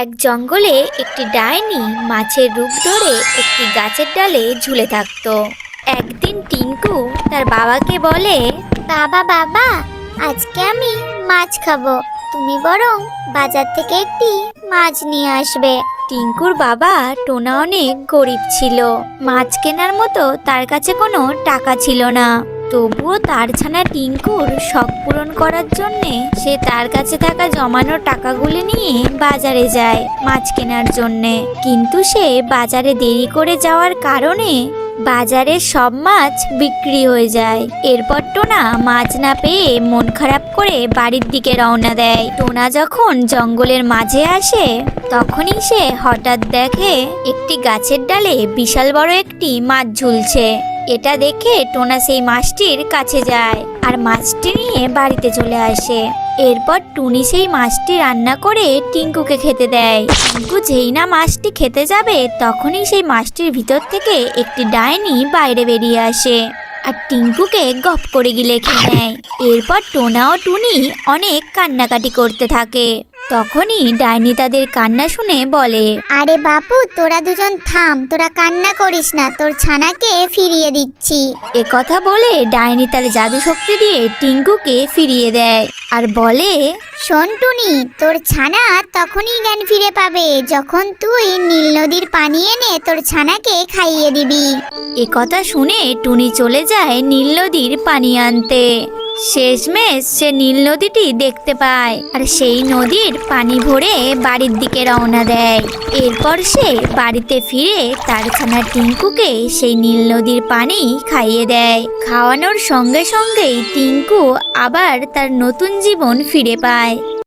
এক জঙ্গলে একটি ডাইনি মাছের রূপ ধরে একটি গাছের ডালে ঝুলে থাকতো। একদিন টিঙ্কু তার বাবাকে বলে, বাবা বাবা, আজকে আমি মাছ খাবো। তুমি বরং বাজার থেকে একটি মাছ নিয়ে আসবে। টিঙ্কুর বাবা টোনা অনেক গরিব ছিল, মাছ কেনার মতো তার কাছে কোনো টাকা ছিল না। তবুও তার ছানা টিঙ্কুর শখ পূরণ করার জন্যে সে তার কাছে থাকা জমানো টাকাগুলি নিয়ে বাজারে যায় মাছ কেনার জন্যে। কিন্তু সে বাজারে দেরি করে যাওয়ার কারণে বাজারের সব মাছ বিক্রি হয়ে যায়। এরপর টোনা মাছ না পেয়ে মন খারাপ করে বাড়ির দিকে রওনা দেয়। টোনা যখন জঙ্গলের মাঝে আসে তখনই সে হঠাৎ দেখে একটি গাছের ডালে বিশাল বড় একটি মাছ ঝুলছে। এটা দেখে টোনা সেই মাছটির কাছে যায় আর মাছটি নিয়ে বাড়িতে চলে আসে। এরপর টুনি সেই মাছটি রান্না করে টিঙ্কুকে খেতে দেয়। টিঙ্কু যেই না মাছটি খেতে যাবে তখনই সেই মাছটির ভিতর থেকে একটি ডাইনি বাইরে বেরিয়ে আসে আর টিঙ্কুকে গপ করে গিলে খেয়ে নেয়। এরপর টোনা ও টুনি অনেক কান্নাকাটি করতে থাকে। তখনই ডাইনি তাদের কান্না শুনে বলে, আরে বাপু, তোরা দুজন থাম, তোরা কান্না করিস না, তোর ছানাকে ফিরিয়ে দিচ্ছি। এ কথা বলে ডাইনি তার জাদু শক্তি দিয়ে টিঙ্কুকে ফিরিয়ে দেয় আর বলে, শোন টুনি, তোর ছানা তখনই জ্ঞান ফিরে পাবে যখন তুই নীল নদীর পানি এনে তোর ছানাকে খাইয়ে দিবি। এ কথা শুনে টুনি চলে যায় নীল নদীর পানি আনতে। শেষমেশ সে নীল নদীটি দেখতে পায় আর সেই নদীর পানি ভরে বাড়ির দিকে রওনা দেয়। এরপর সে বাড়িতে ফিরে তার ছানা টিঙ্কুকে সেই নীল নদীর পানি খাইয়ে দেয়। খাওয়ানোর সঙ্গে সঙ্গেই টিঙ্কু আবার তার নতুন জীবন ফিরে পায়।